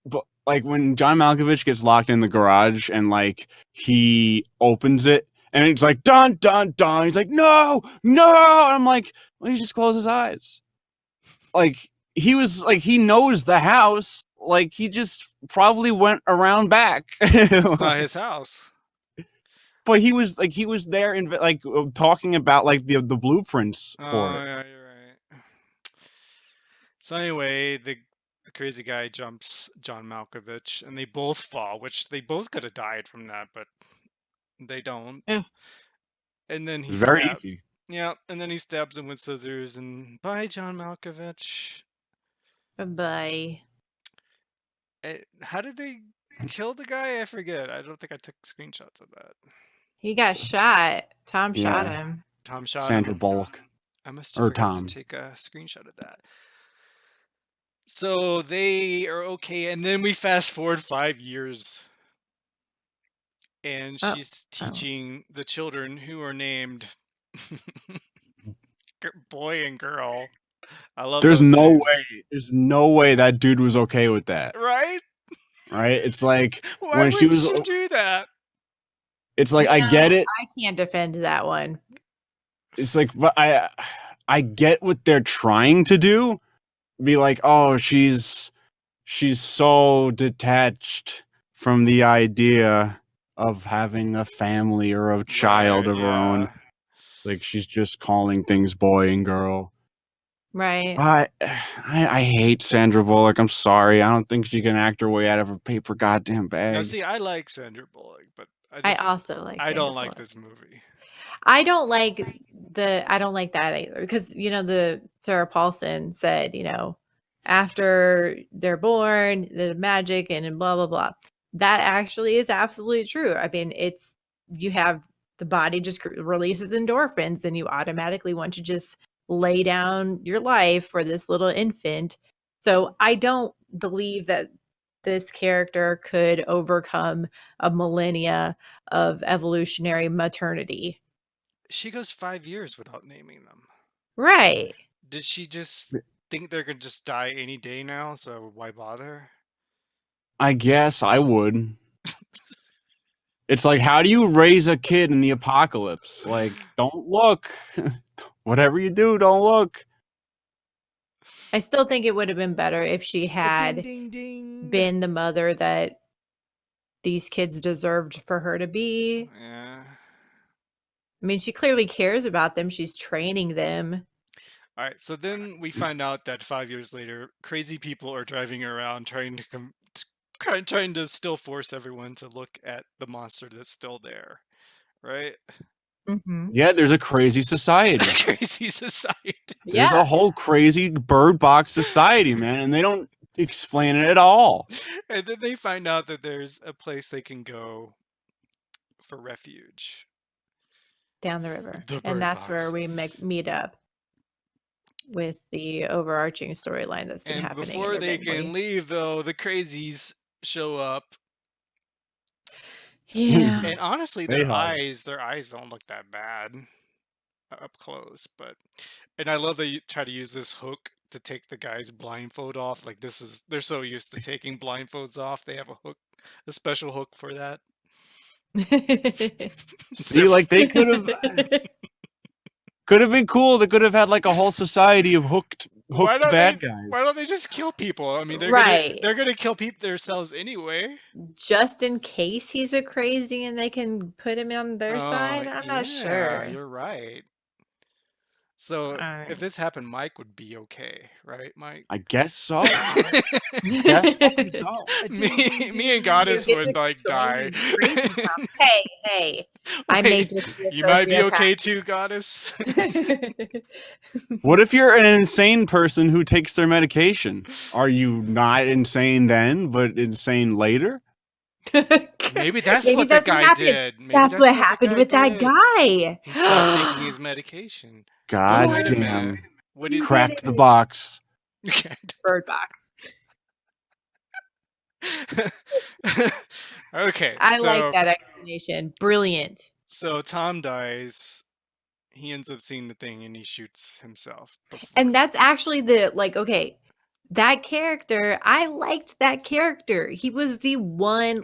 but like when John Malkovich gets locked in the garage and like he opens it and it's like dun dun dun. He's like, no, no. And I'm like, well, he just closed his eyes. Like he was like he knows the house. Like he just probably went around back. It's not his house. But he was there in like talking about like the blueprints for Oh, it. yeah, you're right. So anyway, the crazy guy jumps John Malkovich, and they both fall, which they both could have died from that, but they don't. Yeah. And then he It's very stabs. easy. Yeah, and then he stabs him with scissors, and bye, John Malkovich. Bye. How did they kill the guy? I forget. I don't think I took screenshots of that. He got shot. Tom shot Yeah, him. Tom shot Sandra him. Bullock I must have or forgot to Tom. take a screenshot of that. So they are okay, and then we fast forward 5 years, and Oh. she's teaching the children who are named boy and girl. I love There's those no names. way. There's no way that dude was okay with that. Right? Right? It's like Why when she would was. she do that? It's like I get it. I can't defend that one. It's like, but I get what they're trying to do. Be like, oh, she's so detached from the idea of having a family or a child Right, of her own. yeah. Like she's just calling things boy and girl. Right. I hate Sandra Bullock. I'm sorry. I don't think she can act her way out of a paper goddamn Now, bag. see, I like Sandra Bullock, but I also like I Sandra don't like Bullock. this movie. I don't like that either because the Sarah Paulson said, after they're born, the magic and blah blah blah. That actually is absolutely true. I mean, you have the body just releases endorphins and you automatically want to just lay down your life for this little infant. So I don't believe that this character could overcome a millennia of evolutionary maternity. She goes 5 years without naming them. Right. Did she just think they're gonna just die any day now? So why bother? I guess I would. It's like, how do you raise a kid in the apocalypse? Like, don't look. Whatever you do, don't look. I still think it would have been better if she Ding had ding ding. been the mother that these kids deserved for her to be. Yeah. I mean, she clearly cares about them. She's training them. All right. So then we find out that 5 years later, crazy people are driving around trying trying to still force everyone to look at the monster that's still there, right? Mhm. Yeah, there's a crazy society. Crazy society. There's Yeah. a whole crazy bird box society, man, and they don't explain it at all. And then they find out that there's a place they can go for refuge. Down the river. The And bird that's where box. we meet up with the overarching storyline that's been And happening before they intermittently. can leave, though, the crazies show up. Yeah. And honestly, They hug. their eyes don't look that bad up close. But and I love that you try to use this hook to take the guy's blindfold off. Like they're so used to taking blindfolds off. They have a special hook for that. See, like they could have been cool. They could have had like a whole society of hooked Why don't they? bad guys. Why don't they just kill people? I mean, Right. they're gonna kill people themselves anyway. Just in case he's a crazy and they can put him on their Oh side? I'm not yeah, sure. you're right. So if Alright. this happened, Mike would be okay, right, Mike? I guess so. Guess fucking so. Me and You Goddess get to would like join die. the crazy town. Hey, hey, I may Wait, just be a you might be sociopath. okay too, Goddess. What if you're an insane person who takes their medication? Are you not insane then, but insane later? Maybe that's Maybe what the that's what guy happened. did. Maybe That's what that's what the happened guy with that did. guy. He stopped taking his medication. But God wait a minute. damn. What You did did Cracked the it. box. Bird box. Okay, I like that explanation. Brilliant. so Tom dies. He ends up seeing the thing and he shoots himself before. And that's actually okay, that character, I liked that character. He was the one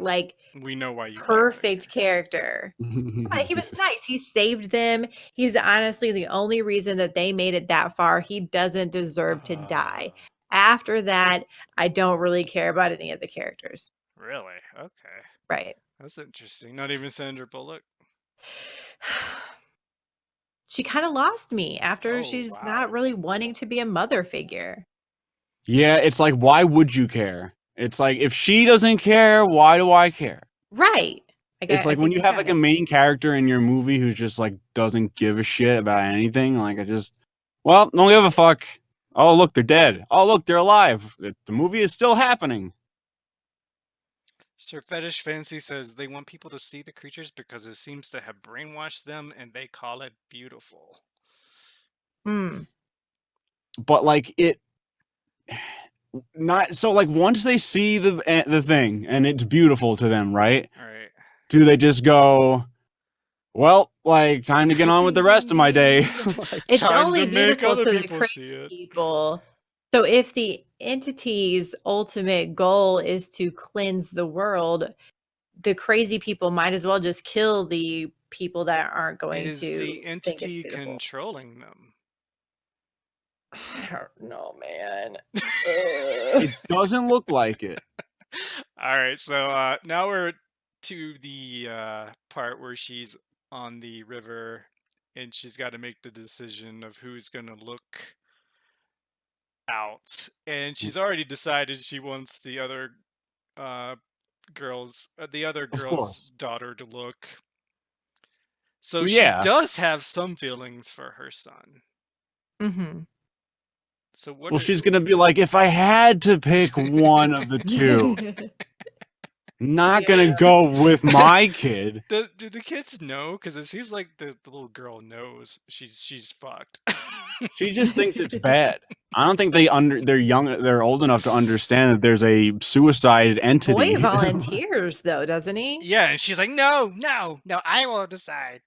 we know why you perfect character. He was nice. He saved them. He's honestly the only reason that they made it that far. He doesn't deserve to die. After that, I don't really care about any of the characters. Really? Okay. Right. That's interesting. Not even Sandra Bullock? She kind of lost me after Oh, she's wow. not really wanting to be a mother figure. Yeah, it's like, why would you care? It's like, if she doesn't care, why do I care? Right. It's I like when think you you have got like a main character in your movie who's just like doesn't give a shit about anything. Like, well, don't give a fuck. Oh, look, they're dead. Oh, look, they're alive. The movie is still happening. Sir Fetish Fancy says they want people to see the creatures because it seems to have brainwashed them and they call it beautiful. But like not so like once they see the thing and it's beautiful to them, right? Right. Do they just go, well, like time to get on with the rest of my day? It's Time only to make beautiful other to the people crazy see it. people. So if the entity's ultimate goal is to cleanse the world, the crazy people might as well just kill the people that aren't going Is to the think it's entity beautiful. controlling them? I don't know, man. It doesn't look like it. All right, so now we're to the part where she's on the river and she's got to make the decision of who's going to look out, and she's already decided she wants uh, the other Of girl's course. daughter to look. So Well, she yeah. does have some feelings for her son. Mhm. So what Well, are she's gonna be like, if I had to pick one of the two, not Yeah. gonna go with my kid. do the kids know? Because it seems like the little girl knows she's fucked. She just thinks it's bad. I don't think they're old enough to understand that there's a suicide Boy entity. volunteers though, doesn't he? Yeah, and she's like, no, no, no, I will decide.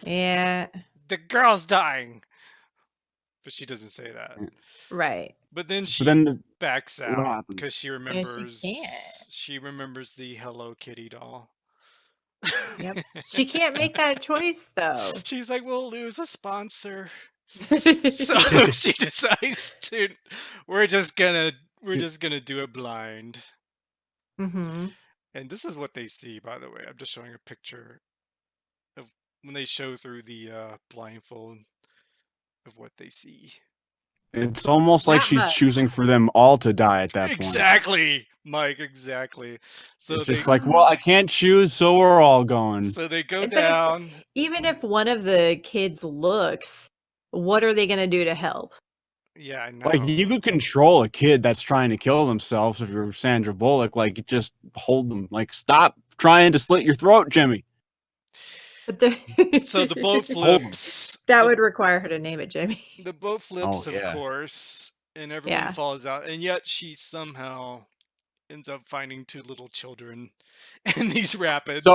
Yeah. The girl's dying. But she doesn't say that. Right. But then But she then backs what out happens? because And she can't. she remembers the Hello Kitty doll. Yep. She can't make that choice though. She's like, we'll lose a sponsor. So she decides to we're just gonna do it blind. Mhm. And this is what they see, by the way. I'm just showing a picture of when they show through the blindfold of what they see. It's almost like Not she's much. choosing for them all to die at that point. Exactly, Mike, exactly. So It's just like, well, I can't choose, so we're all going. they go But it's down. even if one of the kids looks, what are they gonna do to help? Yeah, I Like, know. you could control a kid that's trying to kill themselves if you're Sandra Bullock. Like, just hold them. Like, stop trying to slit your throat, Jimmy. But the So the boat Hold them. flips. that would require her to name it Jamie. The boat Oh flips, of yeah. course, and everyone Yeah. falls out. And yet she somehow ends up finding two little children in these So rapids.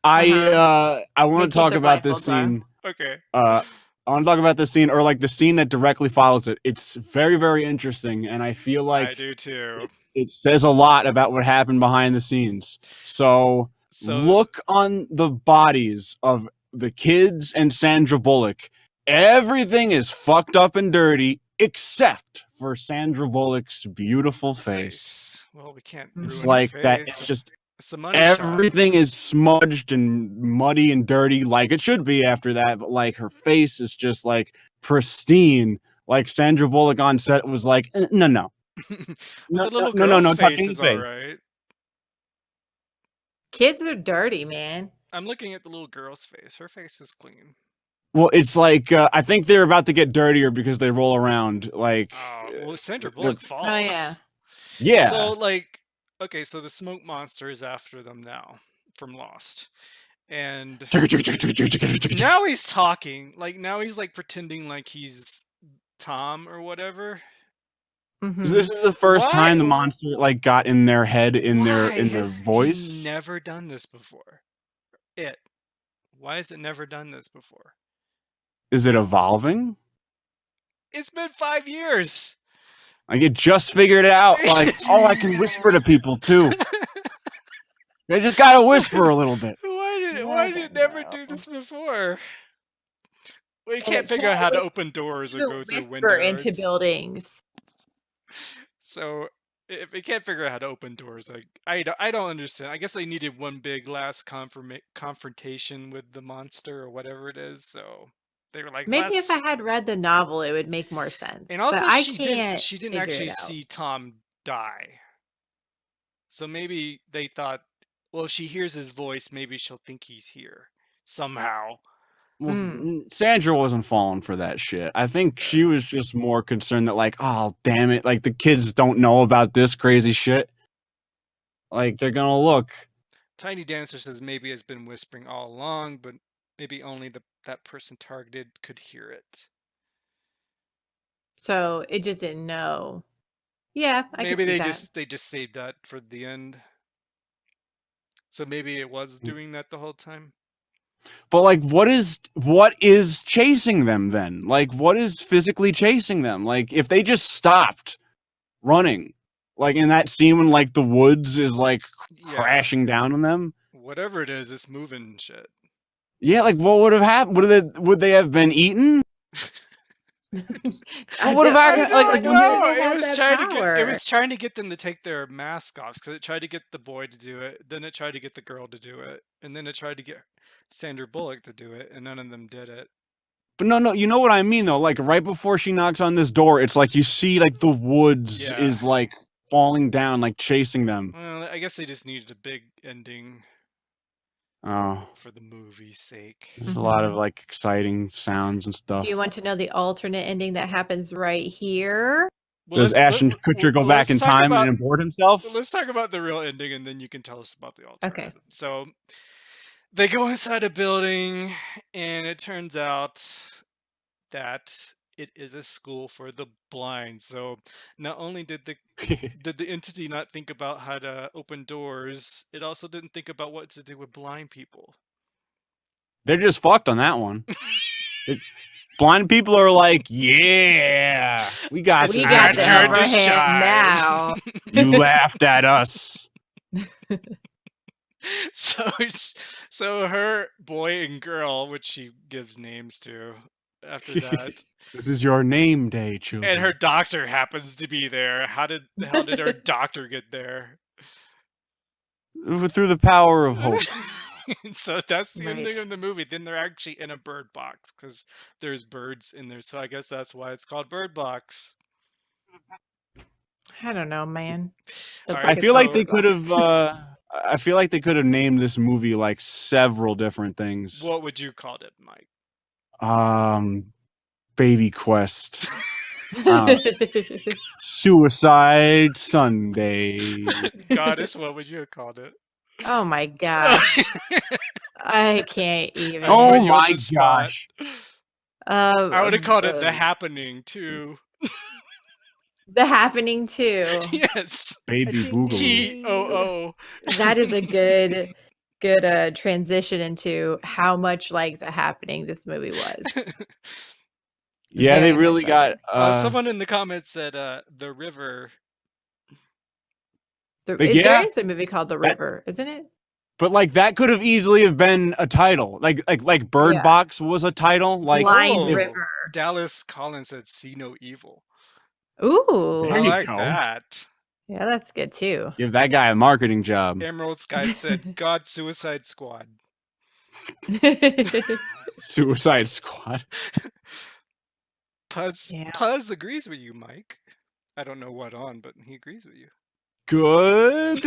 I They want to keep talk their about this blindfolds on. scene. Okay. Uh, I want to talk about this scene, or like the scene that directly follows it. It's very, very interesting, and I feel I like do too. it says a lot about what happened behind the scenes. So So look on the bodies of the kids and Sandra Bullock. Everything is fucked up and dirty except for Sandra Bullock's beautiful face. face. Well, we can't It's ruin her Mhm. like that. face. It's just It's a money shot. everything is smudged and muddy and dirty, like it should be after that. But like her face is just like pristine. Like Sandra Bullock on set was like, no, no, But no, the no, little no, no, girl's no face touching is all face. right. Kids are dirty, man. I'm looking at the little girl's face. Her face is clean. Well, it's like I think they're about to get dirtier because they roll around. Like, Well, Sandra they're- Bullock Oh yeah. falls. So, yeah. like, okay, so the smoke monster is after them now from Lost. And now he's talking. Like, now he's like pretending like he's Tom or whatever. Mhm. This is the first Why? time the monster like got in their head Why in their has he voice. never done this before? It. Why has it never done this before? Is it evolving? It's been 5 years. Like it just figured it out. Like, oh, I can whisper to people too. I just gotta whisper a little bit. Why did it never No. do this before? Well, you And can't it figure out how can't to open doors or go through whisper into windows. buildings. So if they can't figure out how to open doors, like I don't understand. I guess they needed one big last confrontation with the monster or whatever it is. So they were like, Maybe if I let's. had read the novel, it would make more sense. And But also, I can't she didn't figure it actually out. see Tom die. So maybe they thought, well, if she hears his voice, maybe she'll think he's here somehow. Well, Mm. Sandra wasn't falling for that shit. I think she Yeah. was just more concerned that, like, oh, damn it, like the kids don't know about this crazy shit. Like they're gonna look. Tiny Dancer says maybe it's been whispering all along, but maybe only that person targeted could hear it. So it just didn't know. Yeah, I could Maybe see that. they just saved that for the end. So maybe it was doing that the whole time. But like, what is chasing them then? Like, what is physically chasing them? Like, if they just stopped running, like in that scene when like the woods is like Yeah. crashing down on them. Whatever it is, it's moving shit. Yeah, like what would have happened? Would they have been eaten? I What would have don't, happened? I Like, don't think No, it has that it power. was trying to get them to take their mask off because it tried to get the boy to do it, then it tried to get the girl to do it, and then it tried to get Sandra Bullock to do it, and none of them did it. But no, you know what I mean though. Like right before she knocks on this door, it's like you see like the woods Yeah. is like falling down, like chasing them. Well, I guess they just needed a big ending Oh, for the movie's sake. there's a lot of like exciting sounds and Do you stuff. want to know the alternate ending that happens right here? Well, Does Ashton Kutcher go back let's in talk time about and abort himself? let's talk about the real ending, and then you can tell us about the Okay. alternative. So they go inside a building, and it turns out that it is a school for the blind. So not only did the entity not think about how to open doors, it also didn't think about what to do with blind people. They're just fucked on that one. Blind people are like, yeah, we got It's We our got the turn to upper hand shine. now. You laughed at us. So her boy and girl, which she gives names to after that, This is your name day, children. and her doctor happens to be there. How did her doctor get there? Through the power of hope. So that's the Right. ending of the movie. Then they're actually in a bird box because there's birds in there. So I guess that's why it's called Bird Box. I don't know, man. The All book right, I is feel like called they Bird could have. Box. I feel like they could have named this movie like several different things. What would you call it, Mike? Baby Quest, Suicide Sunday. Goddess, what would you have called it? Oh my gosh. I can't even. I Oh put you on my the spot. gosh. I would have called it The Happening too. The Happening too. Yes. Baby Boogaloo. TOO. That is a good transition into how much like The Happening this movie was. Yeah, they Very really much like got. Someone in the comments said The River. There is a movie called The River, isn't it? But like that could have easily have been a title. Like Bird Yeah. Box was a title. Like Blind River. Dallas Collins said See No Evil. Ooh. There I you like go. that. Yeah, that's good too. Give that guy a marketing job. Emerald Sky said God Suicide Squad. Suicide Squad. Puzz agrees with you, Mike. I don't know what on, but he agrees with you. Good.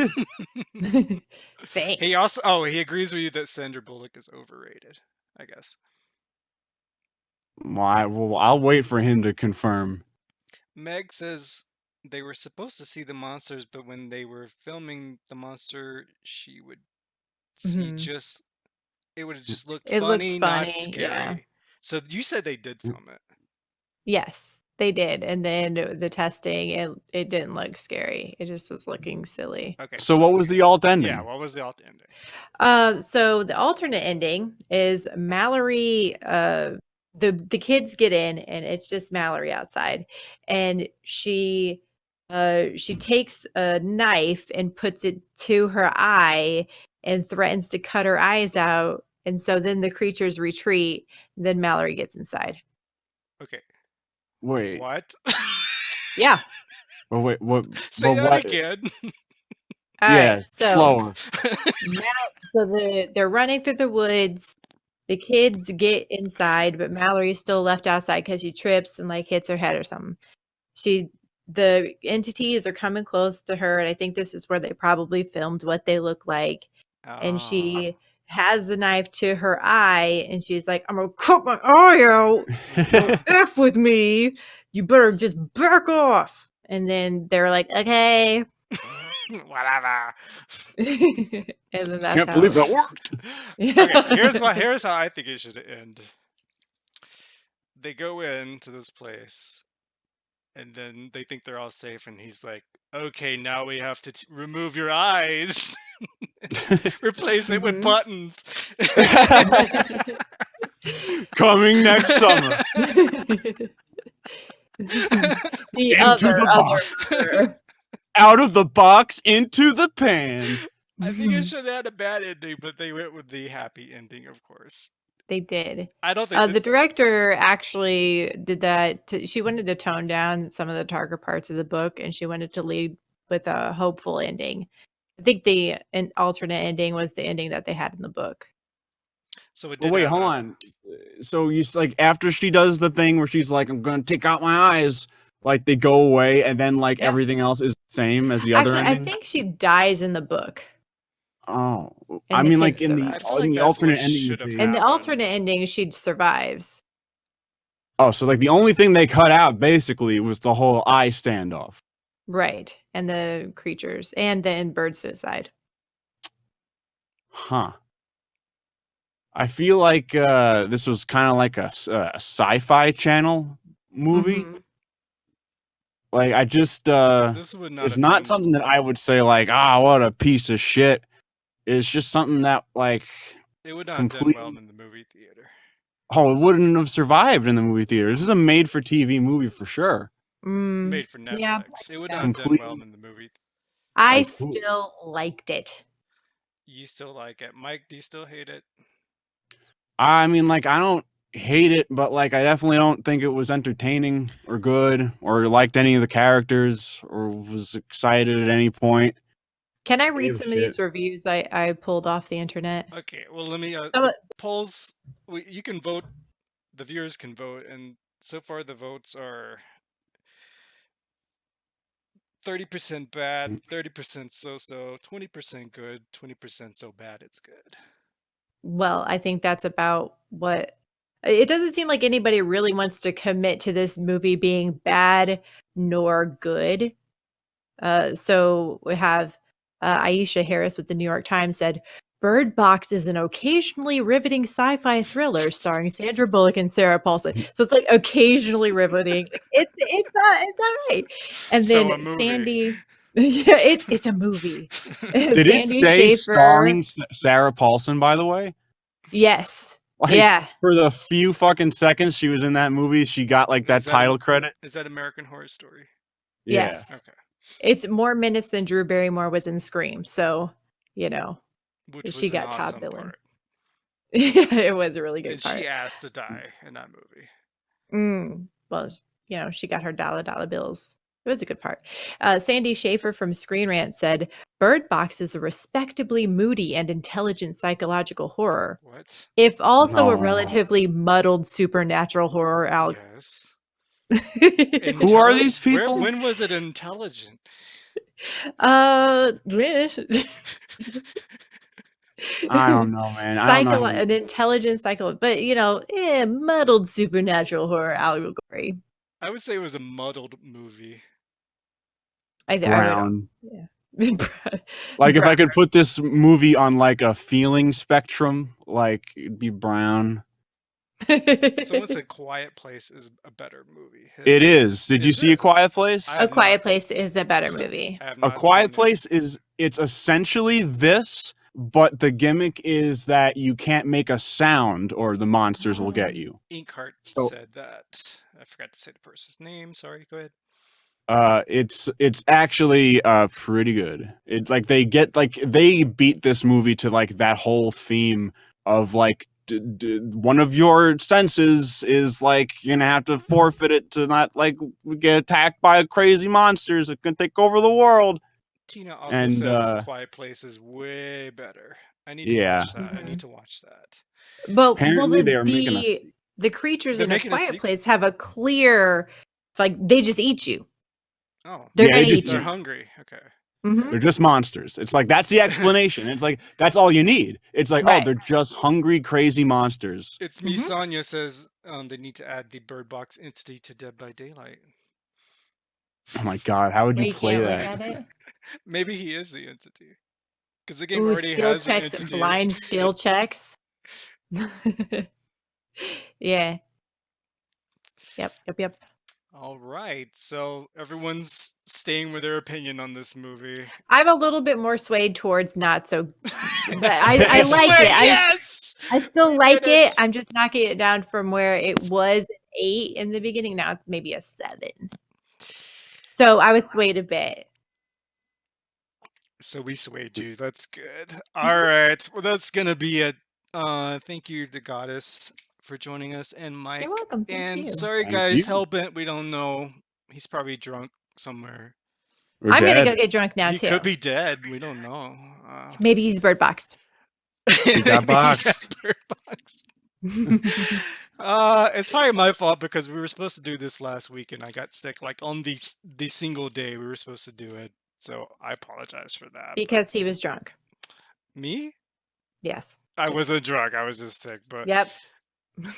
Thanks. He agrees with you that Sandra Bullock is overrated, I guess. Well, I'll wait for him to confirm. Meg says they were supposed to see the monsters, but when they were filming the monster, she would see it would have just looked It looks funny, funny, not scary. yeah. So you said they did film it. Yes, they did. And then the testing, it didn't look scary. It just was looking silly. Okay. So what was the alt ending? Yeah, what was the alt ending? So the alternate ending is Mallory. The kids get in, and it's just Mallory outside, and she takes a knife and puts it to her eye and threatens to cut her eyes out. And so then the creatures retreat. And then Mallory gets inside. Okay. Wait. What? Yeah. But wait, what? Say but that what? again. All Yeah, right. So slower. they're running through the woods. The kids get inside, but Mallory's still left outside because she trips and like hits her head or something. The entities are coming close to her, and I think this is where they probably filmed what they look like. And she has the knife to her eye, and she's like, "I'm gonna cut my eye out. Don't F with me. You better just back off." And then they're like, "Okay." Whatever. And then that's Can't believe that worked. Okay, here's how I think it should end. They go into this place, and then they think they're all safe, and he's like, "Okay, now we have to remove your eyes, replace it with buttons." Coming next summer. The other. Out of the box, into the pan. I think it should have had a bad ending, but they went with the happy ending, of course. They did. I don't think the director actually did that. She wanted to tone down some of the darker parts of the book, and she wanted to lead with a hopeful ending. I think the alternate ending was the ending that they had in the book. So it Well, did wait, have hold a. on. So like after she does the thing where she's like, "I'm gonna take out my eyes," like they go away, and then like Yeah. everything else is the same as the other Actually, I ending. think she dies in the book, Oh, I and the mean, like kid survives. I feel in like the that's what alternate ending should that have they. In the happened. alternate ending, she survives. Oh, so like the only thing they cut out basically was the whole eye standoff. Right. And the creatures and then bird suicide. Huh. I feel like this was kind of like a sci-fi channel movie. Mm-hmm. Like I just This would not it's have not done. something that I would say like, ah, what a piece of shit. It's just something that like It would not have done well completely in the movie theater. oh, it wouldn't have survived in the movie theater. This is a made for TV movie for sure. Mm, Made for yeah. Netflix. It would not Yeah. have done well Completely in the movie. I like still liked it. You still like it, Mike? Do you still hate it? I mean like I don't hate it, but like I definitely don't think it was entertaining or good or liked any of the characters or was excited at any point. Can I read Gave a some of shit. these reviews I pulled off the internet? Okay. Well, let me. Some The of- polls. You can vote. The viewers can vote, and so far the votes are 30% bad, 30% so-so, 20% good, 20% so bad it's good. well, I think that's about what it doesn't seem like anybody really wants to commit to this movie being bad nor good. So we have Aisha Harris with the New York Times said, Bird Box is an occasionally riveting sci-fi thriller starring Sandra Bullock and Sarah Paulson. So it's like occasionally riveting. It's all right. And So then a movie. Sandy, yeah, it's a movie. Did it Sandy say Schaefer, starring Sarah Paulson, by the way? yes, Like yeah, for the few fucking seconds she was in that movie, she got like that Is that title credit. is that American Horror Story? Yeah. yes. Okay. It's more minutes than Drew Barrymore was in Scream. So, you know, Which she was an got top awesome billing. part. It was a really good And she part. asked to die in that movie. Well, she got her dollar bills. It was a good part. Sandy Schaefer from Screen Rant said, Bird Box is a respectably moody and intelligent psychological horror, What? if also a No. relatively muddled supernatural horror Yes. Who are these Where? people? When was it intelligent? Wish. I don't know, man. I don't know. An intelligent psycho, but muddled supernatural horror allegory. I would say it was a muddled movie. I would also, Brown. yeah. Like if I Brown. could put this movie on like a feeling spectrum, like it'd be brown. Someone said Quiet Place is a better movie. It is. Did you Is see A it? Quiet Place? I A have not. Quiet Place is a better movie. I have A not Quiet seen it. Place it's essentially this, but the gimmick is that you can't make a sound or the monsters will get you. Inkheart So said that. I forgot to say the person's name. Sorry. Go ahead. it's actually pretty good. It's like they beat this movie to like that whole theme of like one of your senses is like you're gonna have to forfeit it to not like get attacked by crazy monsters that can take over the world. Tina also And says Quiet Place is way better. I need to yeah, watch that. I need to watch that. But apparently they are making a the creatures They're in A making a Quiet sequel. Place have a clear, like they just eat you. Oh, They're yeah, gonna they just eat they're you. hungry. Okay. they're just monsters. It's like that's the explanation. It's like that's all you need. It's like oh, Right. they're just hungry, crazy monsters. It's me. Sonia says they need to add the Bird Box entity to Dead by Daylight. Oh my god, how would Where you you play can't look that? at it. Maybe he is the entity because the game Ooh, already skill has an checks and entity. blind skill checks. Yeah. Yep. All right, so everyone's staying with their opinion on this movie. I'm a little bit more swayed towards not so, but I I like swear, it. yes, I still we like did it. it. I'm just knocking it down from where it was an 8 in the beginning. Now it's maybe a 7. So I was swayed a bit. So we swayed you. That's good. All right. Well, that's gonna be it. Thank you to Goddess for joining us, and Mike. You're welcome. Thank And you. sorry, Thank guys. you. Hellbent. We don't know. He's probably drunk somewhere. We're I'm gonna dead. go get drunk now He too. could be dead. We don't know. Maybe he's bird boxed. He got boxed. Bird boxed. It's probably my fault because we were supposed to do this last week and I got sick like on the single day we were supposed to do it. So I apologize for that. Because he was drunk. Me? Yes. I wasn't drunk. I was just sick. But Yep.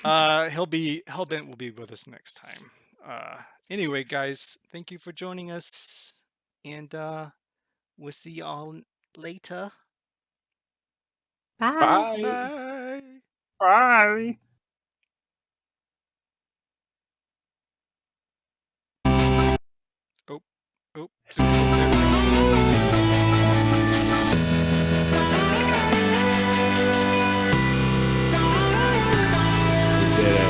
Hellbent will be with us next time. Anyway, guys, thank you for joining us, and we'll see y'all later. Bye. Bye. Bye. Bye. Oh, oh. We did it.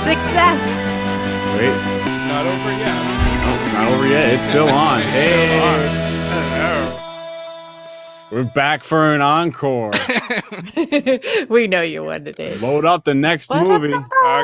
Success. Wait. It's not over yet. Oh, not over yet. It's still on. It's Hey. still on. Hello. We're back for an encore. We know you wanted it. Load up the next movie.